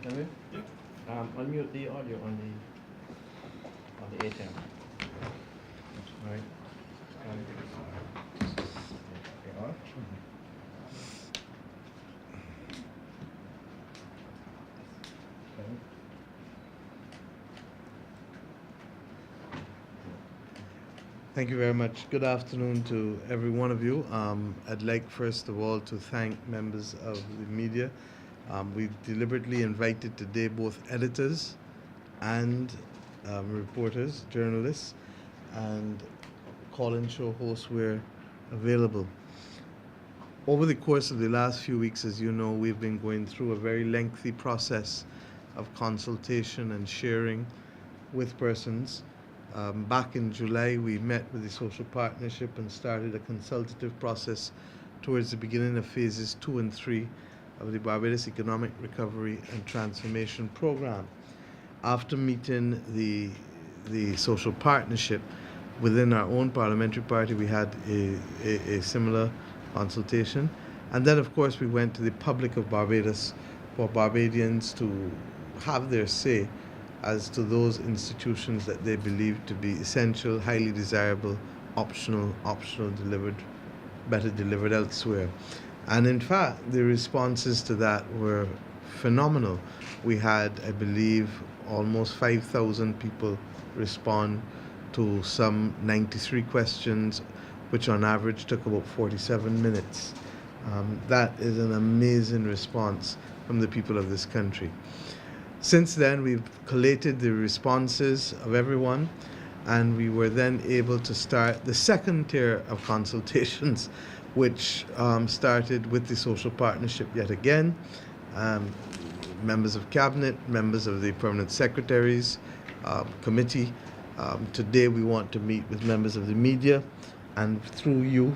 Can we? Unmute the audio on the ATEM. All right. Okay, on. Thank you very much. Good afternoon to every one of you. I'd like first of all to thank members of the media. We've deliberately invited today both editors and reporters, journalists, and call-in show hosts where available. Over the course of the last few weeks, as you know, we've been going through a very lengthy process of consultation and sharing with persons. Back in July, we met with the social partnership and started a consultative process towards the beginning of phases 2 and 3 of the Barbados Economic Recovery and Transformation Program. After meeting the social partnership within our own parliamentary party, we had a similar consultation. And then, of course, we went to the public of Barbados for Barbadians to have their say as to those institutions that they believe to be essential, highly desirable, optional delivered, better delivered elsewhere. And in fact, the responses to that were phenomenal. We had, I believe, almost 5,000 people respond to some 93 questions, which on average took about 47 minutes. That is an amazing response from the people of this country. Since then, we've collated the responses of everyone, and we were then able to start the second tier of consultations, which started with the social partnership yet again, members of cabinet, members of the permanent secretaries committee. Today we want to meet with members of the media, and through you,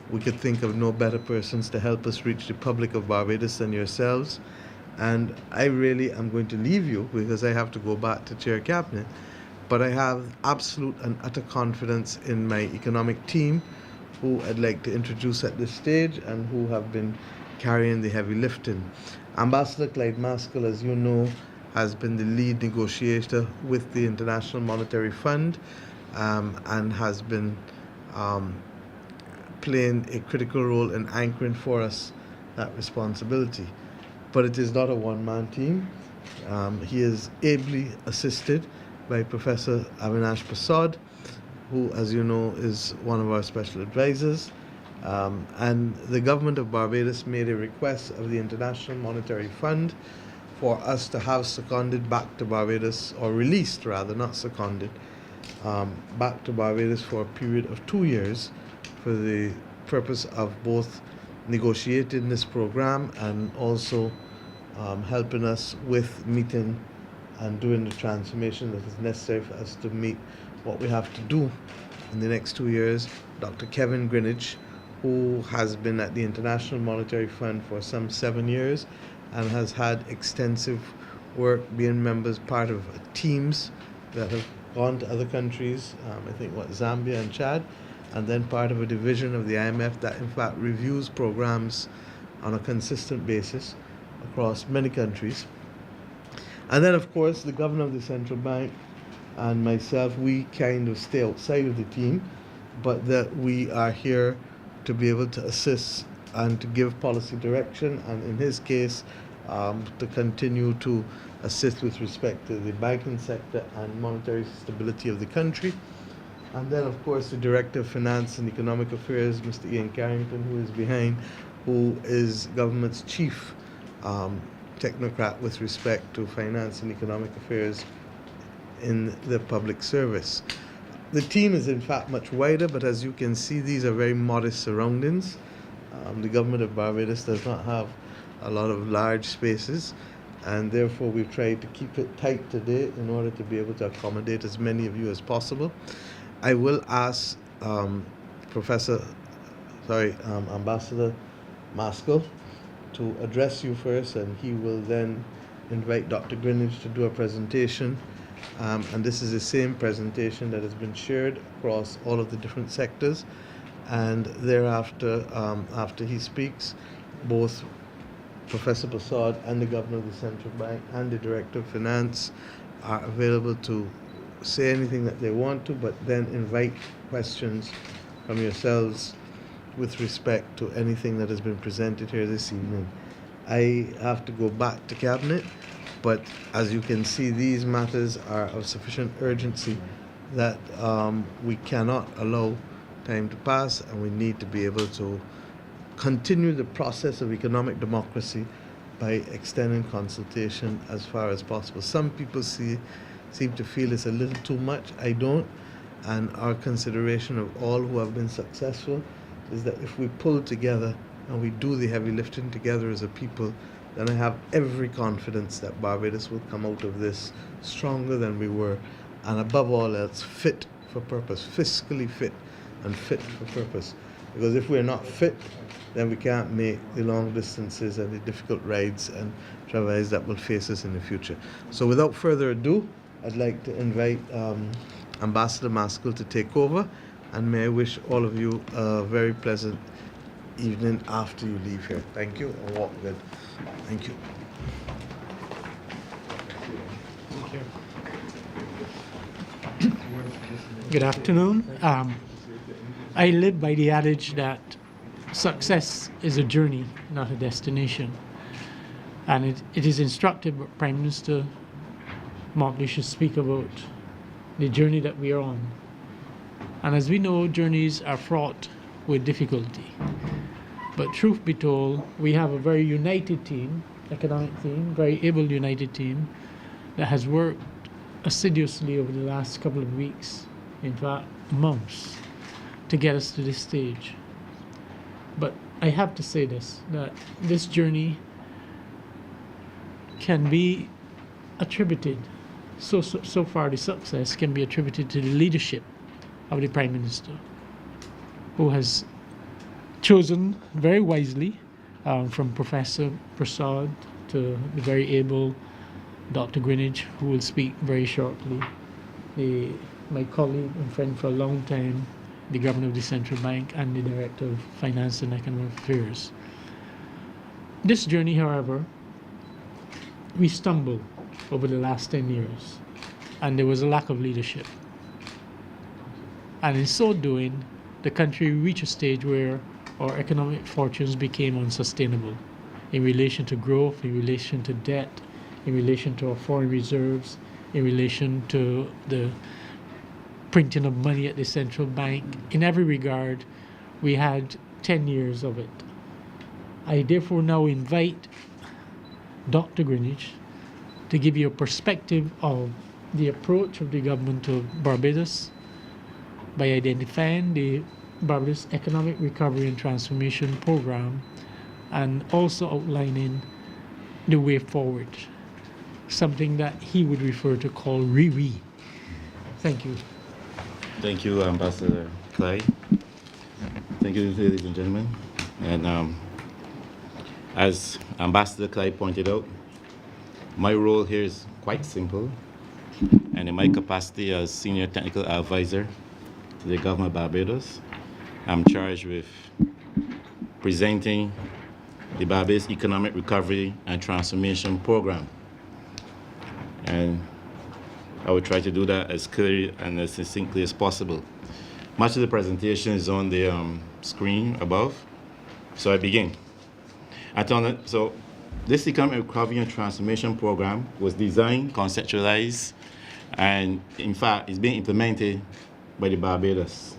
we could think of no better persons to help us reach the public of Barbados than yourselves. And I really am going to leave you because I have to go back to chair cabinet. But I have absolute and utter confidence in my economic team, who I'd like to introduce at this stage and who have been carrying the heavy lifting. Ambassador Clyde Mascoll, as you know, has been the lead negotiator with the International Monetary Fund and has been playing a critical role in anchoring for us that responsibility. But it is not a one-man team. He is ably assisted by Professor Avinash Persaud, who, as you know, is one of our special advisors. And the government of Barbados made a request of the International Monetary Fund for us to have seconded back to Barbados, or released rather, not seconded, back to Barbados for a period of 2 years for the purpose of both negotiating this program and also helping us with meeting and doing the transformation that is necessary for us to meet what we have to do in the next 2 years. Dr. Kevin Greenidge, who has been at the International Monetary Fund for some 7 years and has had extensive work being part of teams that have gone to other countries, I think Zambia and Chad, and then part of a division of the IMF that in fact reviews programs on a consistent basis across many countries. And then of course the governor of the central bank and myself, we kind of stay outside of the team, but that we are here to be able to assist and to give policy direction, and in his case to continue to assist with respect to the banking sector and monetary stability of the country. And then, of course, the Director of Finance and Economic Affairs, Mr. Ian Carrington, who is behind, who is government's chief technocrat with respect to finance and economic affairs in the public service. The team is, in fact, much wider, but as you can see, these are very modest surroundings. The government of Barbados does not have a lot of large spaces, and therefore we've tried to keep it tight today in order to be able to accommodate as many of you as possible. I will ask Ambassador Mascoll to address you first, and he will then invite Dr. Greenidge to do a presentation. And this is the same presentation that has been shared across all of the different sectors. And thereafter, after he speaks, both Professor Persaud and the Governor of the Central Bank and the Director of Finance are available to say anything that they want to, but then invite questions from yourselves with respect to anything that has been presented here this evening. I have to go back to Cabinet, but as you can see, these matters are of sufficient urgency that we cannot allow time to pass, and we need to be able to continue the process of economic democracy by extending consultation as far as possible. Some people seem to feel it's a little too much. I don't, and our consideration of all who have been successful is that if we pull together and we do the heavy lifting together as a people, then I have every confidence that Barbados will come out of this stronger than we were, and above all else, fit for purpose, fiscally fit and fit for purpose. Because if we're not fit, then we can't make the long distances and the difficult rides and travails that will face us in the future. So without further ado, I'd like to invite Ambassador Mascoll to take over, and may I wish all of you a very pleasant evening after you leave here. Thank you, and walk good. Thank you. Good afternoon. I live by the adage that success is a journey, not a destination. And it is instructive that Prime Minister Mottley should speak about the journey that we are on. And as we know, journeys are fraught with difficulty. But truth be told, we have a very united team, economic team, very able united team that has worked assiduously over the last couple of weeks, in fact months, to get us to this stage. But I have to say this, that this journey can be attributed, so far the success can be attributed to the leadership of the Prime Minister, who has chosen very wisely, from Professor Persaud to the very able Dr. Greenidge, who will speak very shortly, my colleague and friend for a long time, the Governor of the Central Bank and the Director of Finance and Economic Affairs. This journey, however, we stumbled over the last 10 years, and there was a lack of leadership. And in so doing, the country reached a stage where our economic fortunes became unsustainable in relation to growth, in relation to debt, in relation to our foreign reserves, in relation to the printing of money at the central bank. In every regard, we had 10 years of it. I therefore now invite Dr. Greenidge to give you a perspective of the approach of the government of Barbados by identifying the Barbados Economic Recovery and Transformation Program and also outlining the way forward, something that he would refer to call RE. Thank you. Thank you, Ambassador Clyde. Thank you, ladies and gentlemen. And as Ambassador Clyde pointed out, my role here is quite simple. And in my capacity as Senior Technical Advisor to the Government of Barbados, I'm charged with presenting the Barbados Economic Recovery and Transformation Program. And I will try to do that as clearly and as succinctly as possible. Much of the presentation is on the screen above, so I begin. So this Economic Recovery and Transformation Program was designed, conceptualized, and in fact is being implemented by the Barbados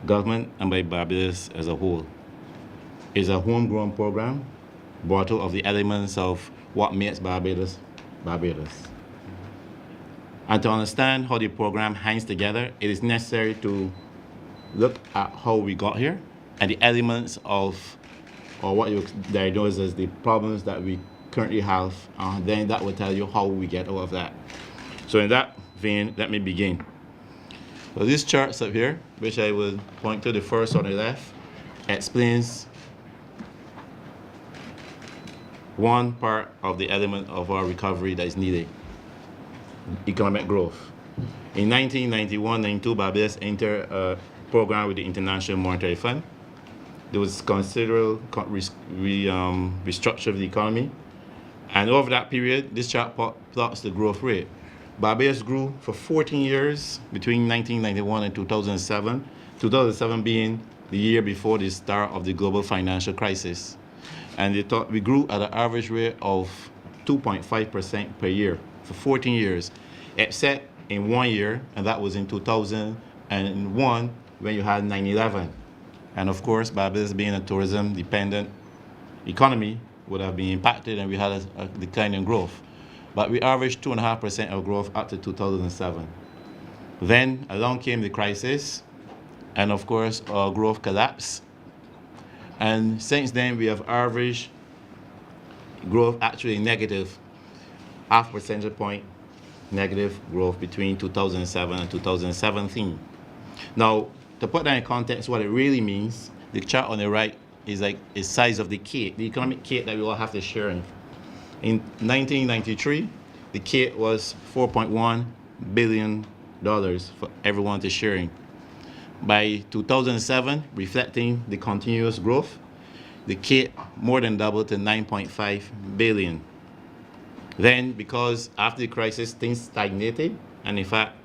government and by Barbados as a whole. It's a homegrown program, brought out of the elements of what makes Barbados, Barbados. And to understand how the program hangs together, it is necessary to look at how we got here and the elements of, or what you diagnose as the problems that we currently have, then that will tell you how we get out of that. So in that vein, let me begin. So these charts up here, which I will point to, the first on the left, explains one part of the element of our recovery that is needed: economic growth. In 1991-92, Barbados entered a program with the International Monetary Fund there was considerable restructure of the economy. And over that period, this chart plots the growth rate. Barbados grew for 14 years between 1991 and 2007, 2007 being the year before the start of the global financial crisis. And we grew at an average rate of 2.5% per year for 14 years, except in 1 year, and that was in 2001 when you had 9/11. And of course, Barbados being a tourism-dependent economy would have been impacted, and we had a decline in growth. But we averaged 2.5% of growth up to 2007. Then along came the crisis, and of course, our growth collapsed. And since then, we have averaged growth actually negative, half percentage point negative growth between 2007 and 2017. Now, to put that in context, what it really means, the chart on the right is like the size of the cake, the economic cake that we all have to share in. In 1993, the cake was $4.1 billion for everyone to share in. By 2007, reflecting the continuous growth, the cake more than doubled to 9.5 billion. Then, because after the crisis, things stagnated, and in fact,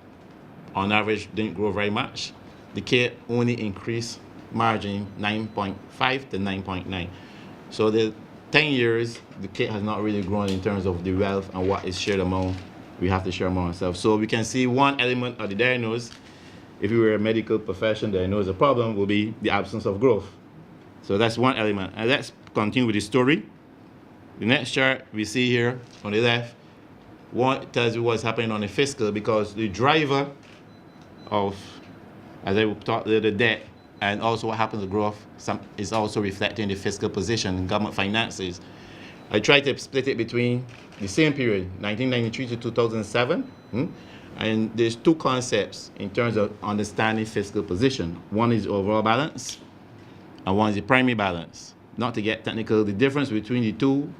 on average, didn't grow very much, the cake only increased margin 9.5 to 9.9. So the 10 years, the cake has not really grown in terms of the wealth and what is shared among, we have to share among ourselves. So we can see one element of the diagnosis, if we were a medical profession diagnose a problem, will be the absence of growth. So that's one element. And let's continue with the story. The next chart we see here on the left, one tells you what's happening on the fiscal, because the driver of, as I talked, the debt, and also what happens to growth is also reflecting the fiscal position in government finances. I tried to split it between the same period, 1993 to 2007, and there's two concepts in terms of understanding fiscal position. One is overall balance, and one is the primary balance. Not to get technical, the difference between the two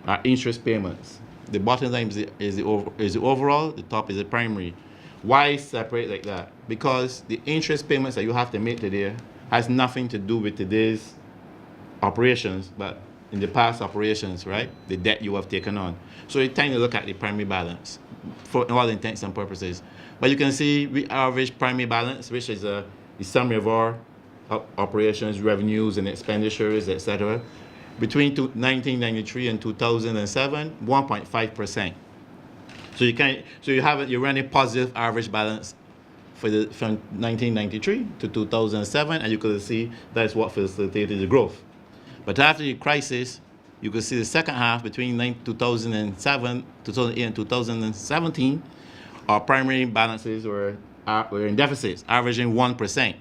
are interest payments. The bottom line is the overall, the top is the primary. Why separate like that? Because the interest payments that you have to make today has nothing to do with today's operations, but in the past operations, right? The debt you have taken on. So you tend to look at the primary balance for all intents and purposes. But you can see we average primary balance, which is the summary of our operations, revenues, and expenditures, etc. Between 1993 and 2007, 1.5%. So you're running positive average balance from 1993 to 2007, and you could see that's what facilitated the growth. But after the crisis, you could see the second half between 2008 and 2017, our primary balances were in deficits, averaging 1%.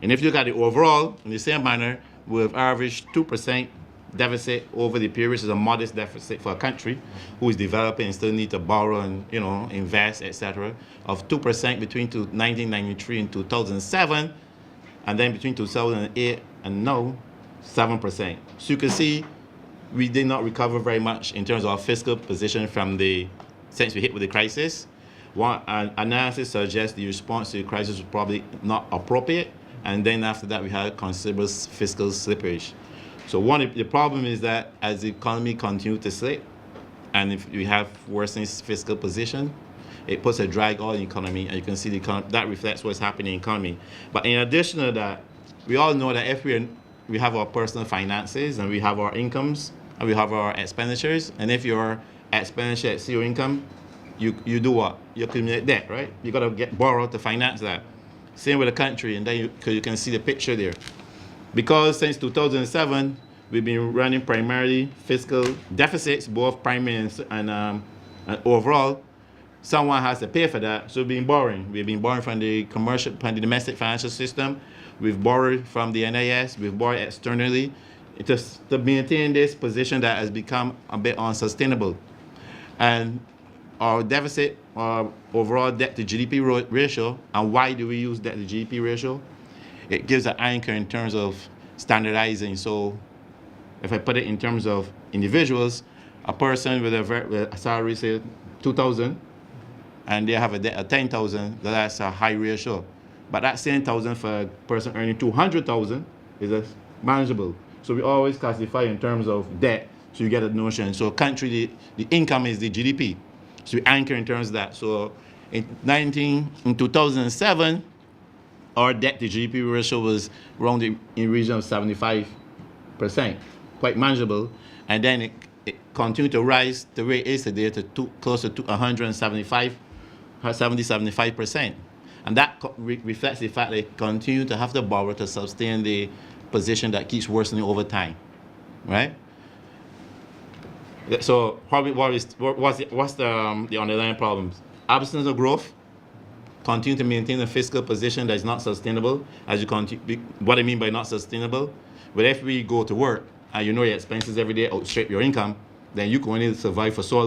And if you look at the overall, in the same manner, we've averaged 2% deficit over the period, which is a modest deficit for a country who is developing and still need to borrow and invest, etc. Of 2% between 1993 and 2007, and then between 2008 and now, 7%. So you can see we did not recover very much in terms of our fiscal position since we hit with the crisis. One analysis suggests the response to the crisis was probably not appropriate, and then after that we had considerable fiscal slippage. So the problem is that as the economy continues to slip, and if we have worsening fiscal position, it puts a drag on the economy, and you can see that reflects what's happening in the economy. But in addition to that, we all know that if we have our personal finances, and we have our incomes, and we have our expenditures, and if your expenditure exceeds your income, you do what? You accumulate debt, right? You got to borrow to finance that. Same with the country, and then you can see the picture there. Because since 2007, we've been running primarily fiscal deficits, both primary and overall. Someone has to pay for that, so we've been borrowing. We've been borrowing from the domestic financial system. We've borrowed from the NIS. We've borrowed externally to maintain this position that has become a bit unsustainable. And our deficit, our overall debt to GDP ratio, and why do we use debt to GDP ratio? It gives an anchor in terms of standardizing. So if I put it in terms of individuals, a person with a salary, say, 2,000, and they have a debt of 10,000, that's a high ratio. But that same 1,000 for a person earning 200,000 is a manageable. So we always classify in terms of debt, so you get a notion. So country, the income is the GDP. So we anchor in terms of that. So in 2007, our debt to GDP ratio was around in the region of 75%, quite manageable. And then it continued to rise the way it is today to closer to 75%. And that reflects the fact that they continue to have to borrow to sustain the position that keeps worsening over time, right? So probably what's the underlying problems? Absence of growth, continue to maintain a fiscal position that is not sustainable. As you continue, what I mean by not sustainable, but if we go to work and you know your expenses every day outstrip your income, then you can only survive for so long.